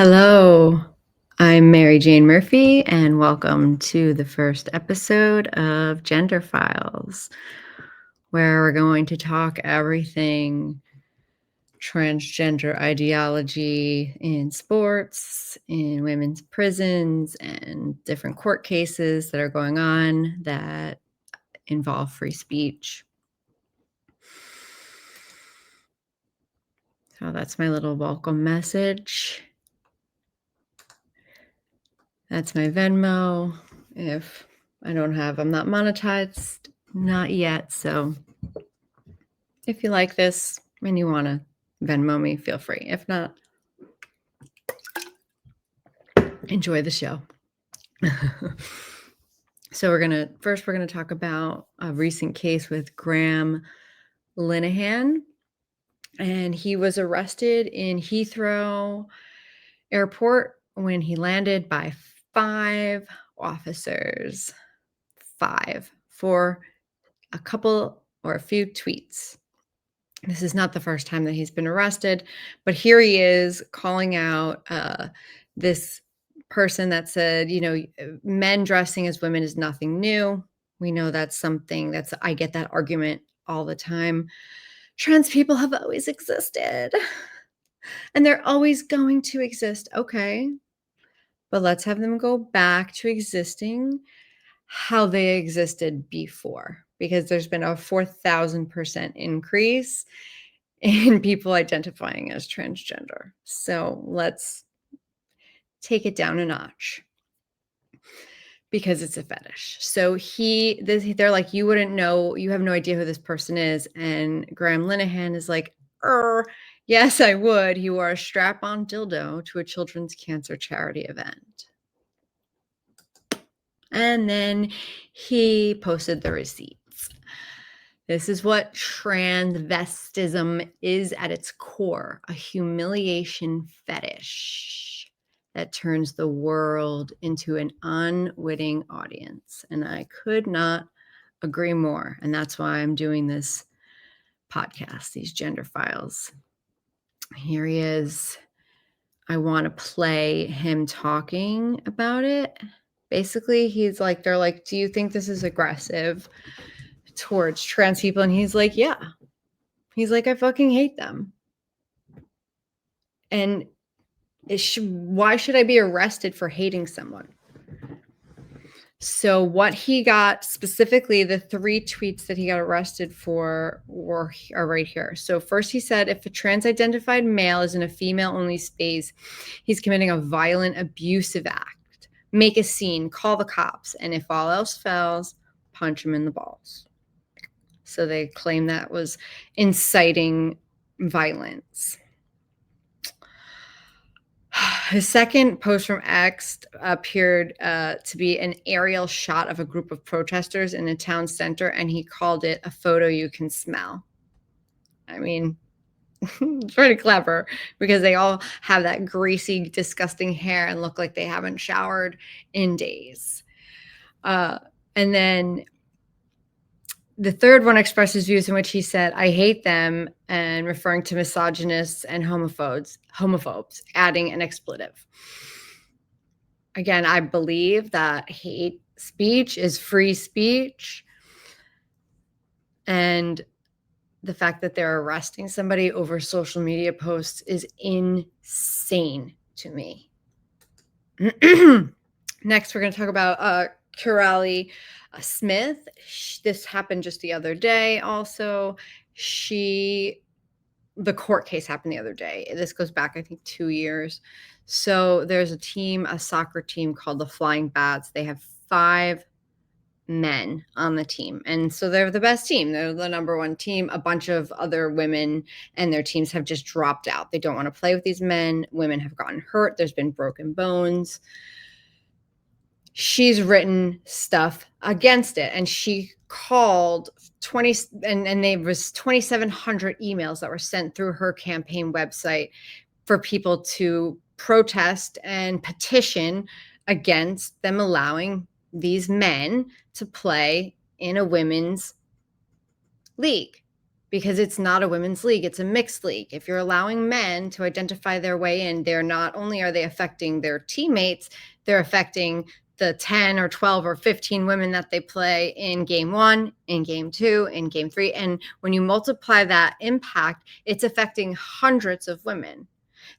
Hello, I'm Mary Jane Murphy, and welcome to the first episode of Gender Files, where we're going to talk everything transgender ideology in sports, in women's prisons, and different court cases that are going on that involve free speech. So that's my little welcome message. That's my Venmo. If I'm not monetized, not yet. So if you like this and you want to Venmo me, feel free. If not, enjoy the show. So we're going to talk about a recent case with Graham Linehan. And he was arrested in Heathrow Airport when he landed by 5 officers. 5 for a few tweets. This is not the first time that he's been arrested, but here he is calling out this person that said, men dressing as women is nothing new. We know that's something I get that argument all the time. Trans people have always existed and they're always going to exist. Okay, but let's have them go back to existing how they existed before, because there's been a 4,000% increase in people identifying as transgender. So let's take it down a notch because it's a fetish. So they're like, you wouldn't know, you have no idea who this person is. And Graham Linehan is like, yes, I would. He wore a strap-on dildo to a children's cancer charity event. And then he posted the receipts. This is what transvestism is at its core, a humiliation fetish that turns the world into an unwitting audience. And I could not agree more. And that's why I'm doing this podcast, these gender files. Here he is. I want to play him talking about it. Basically, they're like, do you think this is aggressive towards trans people? And he's like, yeah. He's like, I fucking hate them. And why should I be arrested for hating someone? So what he got specifically, the 3 tweets that he got arrested for are right here. So first he said, if a trans-identified male is in a female-only space, he's committing a violent, abusive act. Make a scene, call the cops, and if all else fails, punch him in the balls. So they claim that was inciting violence. His second post from X appeared to be an aerial shot of a group of protesters in a town center, and he called it a photo you can smell. I mean, it's pretty clever because they all have that greasy, disgusting hair and look like they haven't showered in days. And then the third one expresses views in which he said, I hate them, and referring to misogynists and homophobes, adding an expletive. Again, I believe that hate speech is free speech. And the fact that they're arresting somebody over social media posts is insane to me. Next, we're going to talk about Kirali Smith. This happened just the other day also. The court case happened the other day. This goes back, I think, 2 years. So there's a soccer team called the Flying Bats. They have 5 men on the team. And so they're the best team. They're the number 1 team. A bunch of other women and their teams have just dropped out. They don't want to play with these men. Women have gotten hurt. There's been broken bones. She's written stuff against it, and she called 20 and there was 2,700 emails that were sent through her campaign website for people to protest and petition against them allowing these men to play in a women's league. because it's not a women's league, it's a mixed league. If you're allowing men to identify their way in, they're not only are they affecting their teammates, they're affecting the 10 or 12 or 15 women that they play in game 1, in game 2, in game 3. And when you multiply that impact, it's affecting hundreds of women.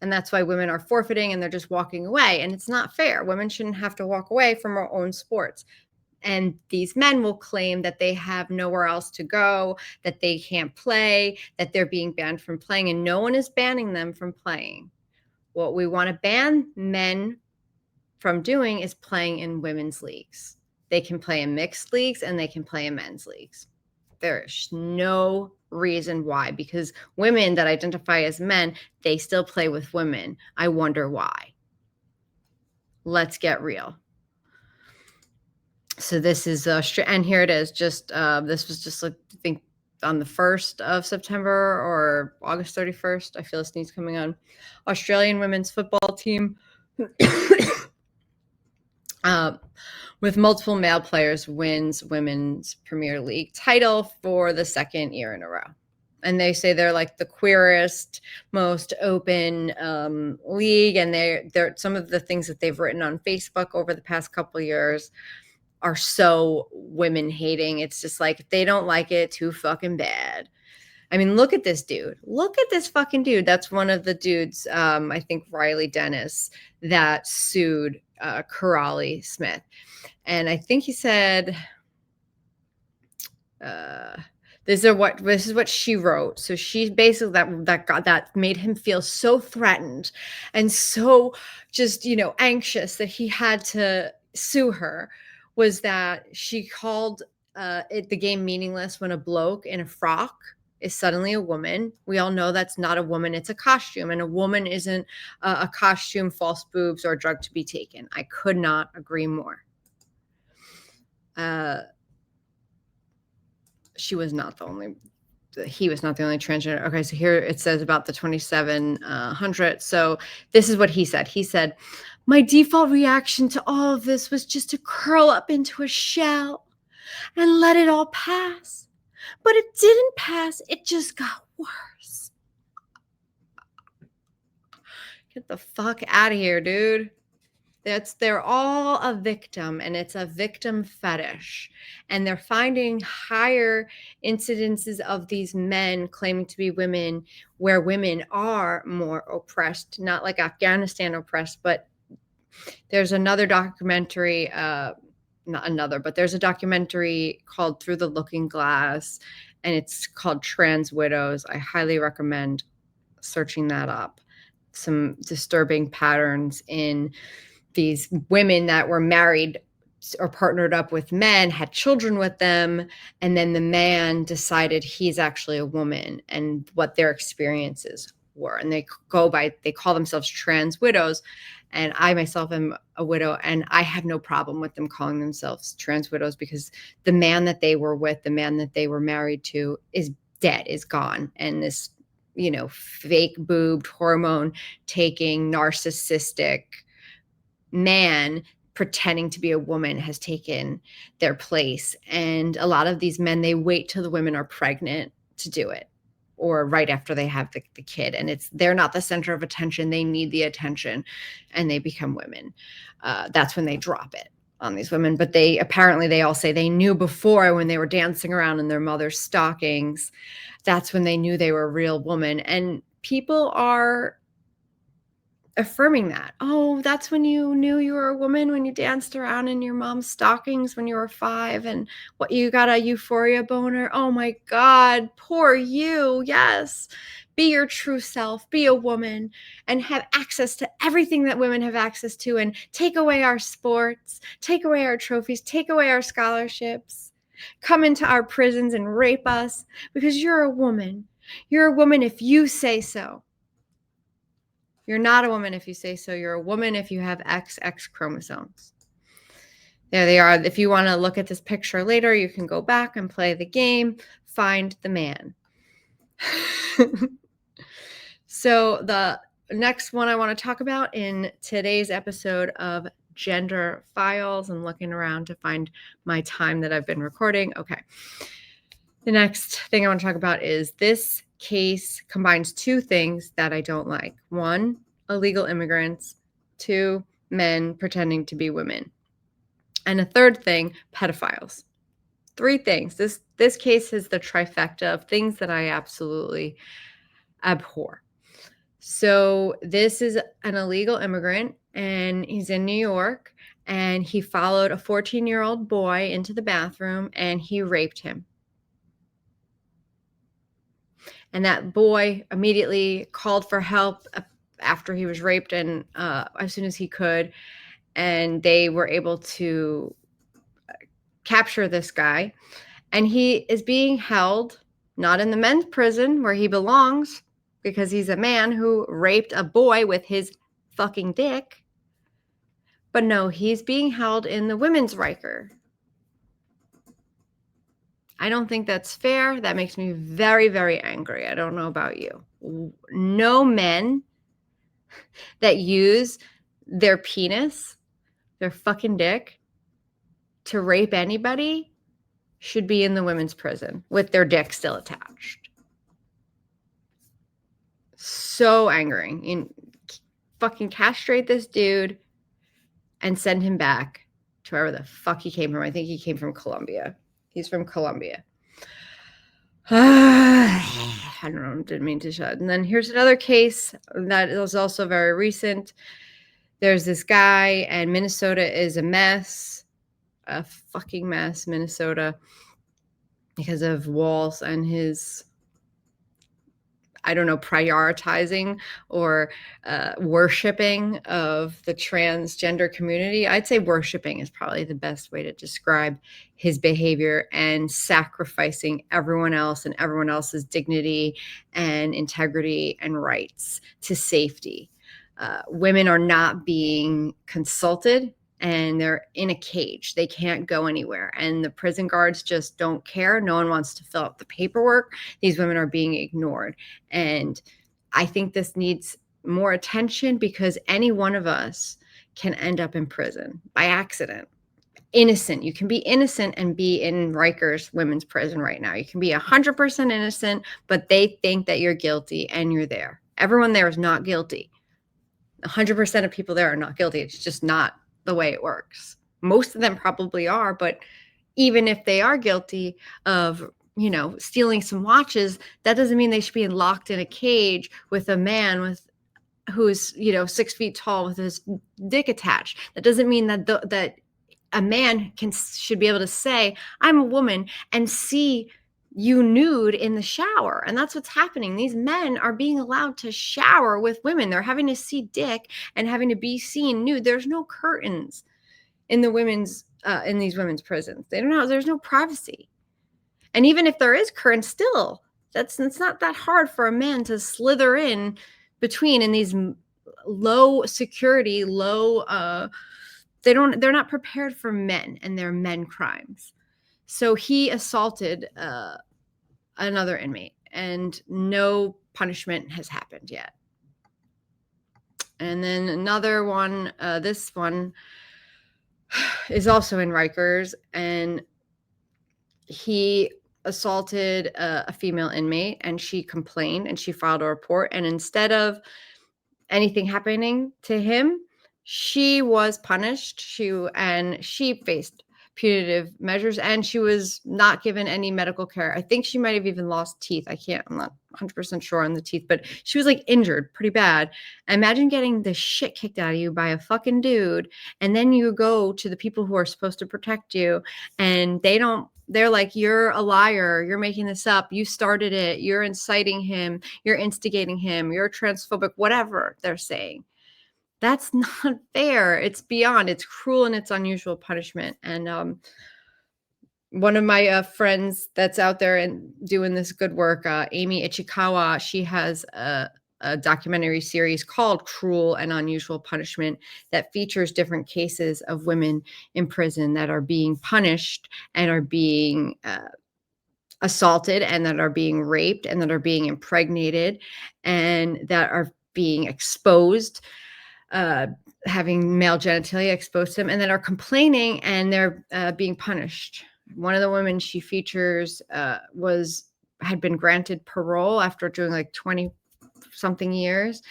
And that's why women are forfeiting and they're just walking away. And it's not fair. Women shouldn't have to walk away from our own sports. And these men will claim that they have nowhere else to go, that they can't play, that they're being banned from playing, and no one is banning them from playing. What we want to ban men from doing is playing in women's leagues. They can play in mixed leagues and they can play in men's leagues. There's no reason why, because women that identify as men, they still play with women. I wonder why. Let's get real. So this is and here it is. Just this was just I think on the 1st of September or August 31st. I feel a sneeze coming on. Australian women's football team with multiple male players wins women's Premier League title for the 2nd year in a row. And they say they're like the queerest, most open league. And they're some of the things that they've written on Facebook over the past couple of years are so women hating. It's just like, if they don't like it, too fucking bad. I mean, look at this dude. Look at this fucking dude. That's one of the dudes, I think Riley Dennis, that sued Karali Smith. And I think he said, this is what she wrote. So she basically that made him feel so threatened and so just, anxious that he had to sue her, was that she called the game meaningless when a bloke in a frock is suddenly a woman. We all know that's not a woman, it's a costume, and a woman isn't a costume, false boobs, or a drug to be taken. I could not agree more. He was not the only transgender. Okay, so here it says about the 2700. So this is what he said. He said, "My default reaction to all of this was just to curl up into a shell and let it all pass. But it didn't pass. It just got worse." Get the fuck out of here, dude. They're all a victim, and it's a victim fetish. And they're finding higher incidences of these men claiming to be women where women are more oppressed, not like Afghanistan oppressed, but there's another documentary, there's a documentary called Through the Looking Glass, and it's called Trans Widows. I highly recommend searching that up. Some disturbing patterns in these women that were married or partnered up with men, had children with them, and then the man decided he's actually a woman, and what their experiences were. And they call themselves trans widows. And I myself am a widow, and I have no problem with them calling themselves trans widows, because the man that they were with, the man that they were married to, is dead, is gone. And this, fake boobed, hormone taking, narcissistic man pretending to be a woman has taken their place. And a lot of these men, they wait till the women are pregnant to do it, or right after they have the kid. And they're not the center of attention. They need the attention, and they become women. That's when they drop it on these women. But they all say they knew before, when they were dancing around in their mother's stockings. That's when they knew they were a real woman. And people are affirming that. Oh, that's when you knew you were a woman, when you danced around in your mom's stockings when you were 5, and what, you got a euphoria boner? Oh my God, poor you. Yes. Be your true self, be a woman, and have access to everything that women have access to, and take away our sports, take away our trophies, take away our scholarships, come into our prisons and rape us, because you're a woman. You're a woman if you say so. You're not a woman if you say so. You're a woman if you have XX chromosomes. There they are. If you want to look at this picture later, you can go back and play the game, find the man. So the next one I want to talk about in today's episode of Gender Files, I'm looking around to find my time that I've been recording. Okay. The next thing I want to talk about is this case combines two things that I don't like. One, illegal immigrants. Two, men pretending to be women. And a third thing, pedophiles. Three things. This case is the trifecta of things that I absolutely abhor. So this is an illegal immigrant, and he's in New York, and he followed a 14-year-old boy into the bathroom, and he raped him. And that boy immediately called for help after he was raped, and as soon as he could, and they were able to capture this guy. And he is being held not in the men's prison where he belongs, because he's a man who raped a boy with his fucking dick. But no, he's being held in the women's Riker. I don't think that's fair. That makes me very, very angry. I don't know about you. No men that use their penis, their fucking dick, to rape anybody should be in the women's prison with their dick still attached. So angering. You fucking castrate this dude and send him back to wherever the fuck he came from. I think he came from Colombia. He's from Colombia. I don't know, didn't mean to shut. And then here's another case that was also very recent. There's this guy, and Minnesota is a mess, a fucking mess, Minnesota, because of Walz and his, I don't know, prioritizing or worshiping of the transgender community. I'd say worshiping is probably the best way to describe his behavior, and sacrificing everyone else and everyone else's dignity and integrity and rights to safety. Women are not being consulted, and they're in a cage. They can't go anywhere. And the prison guards just don't care. No one wants to fill out the paperwork. These women are being ignored. And I think this needs more attention, because any one of us can end up in prison by accident. Innocent. You can be innocent and be in Rikers women's prison right now. You can be 100% innocent, but they think that you're guilty and you're there. Everyone there is not guilty. 100% of people there are not guilty. It's just not the way it works. Most of them probably are, but even if they are guilty of, stealing some watches, that doesn't mean they should be locked in a cage with a man who's 6 feet tall with his dick attached. That doesn't mean that that a man should be able to say, I'm a woman, and see you nude in the shower. And that's what's happening. These men are being allowed to shower with women. They're having to see dick and having to be seen nude. There's no curtains in the women's in these women's prisons. They don't know. There's no privacy. And even if there is curtains, still, it's not that hard for a man to slither in between in these low security, they're not prepared for men and their men crimes. So he assaulted another inmate, and no punishment has happened yet. And then another one, this one is also in Rikers, and he assaulted a female inmate, and she complained, and she filed a report. And instead of anything happening to him, she was punished. She faced punitive measures, and she was not given any medical care. I think she might have even lost teeth. I'm not 100% sure on the teeth, but she was injured pretty bad. Imagine getting the shit kicked out of you by a fucking dude, and then you go to the people who are supposed to protect you, and they're like, you're a liar. You're making this up. You started it. You're inciting him. You're instigating him. You're transphobic, whatever they're saying. That's not fair. It's cruel, and it's unusual punishment. And one of my friends that's out there and doing this good work, Amy Ichikawa, she has a documentary series called Cruel and Unusual Punishment that features different cases of women in prison that are being punished and are being assaulted, and that are being raped, and that are being impregnated, and that are being exposed, having male genitalia exposed to them, and then are complaining, and they're being punished. One of the women she features had been granted parole after doing like 20 something years,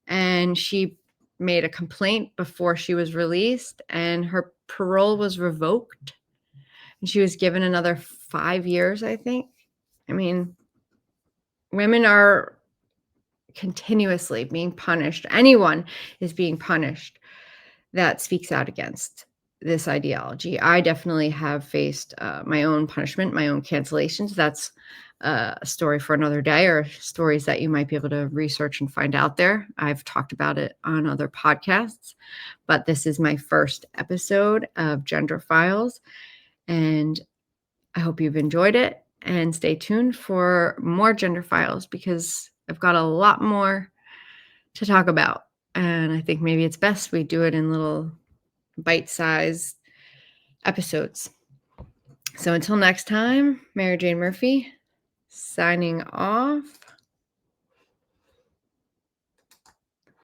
and she made a complaint before she was released, and her parole was revoked, and she was given another 5 years, I think. I mean, women are continuously being punished. Anyone is being punished that speaks out against this ideology. I definitely have faced my own punishment, my own cancellations. That's a story for another day, or stories that you might be able to research and find out there. I've talked about it on other podcasts, but this is my first episode of Gender Files, and I hope you've enjoyed it, and stay tuned for more Gender Files because I've got a lot more to talk about. And I think maybe it's best we do it in little bite-sized episodes. So until next time, Mary Jane Murphy signing off.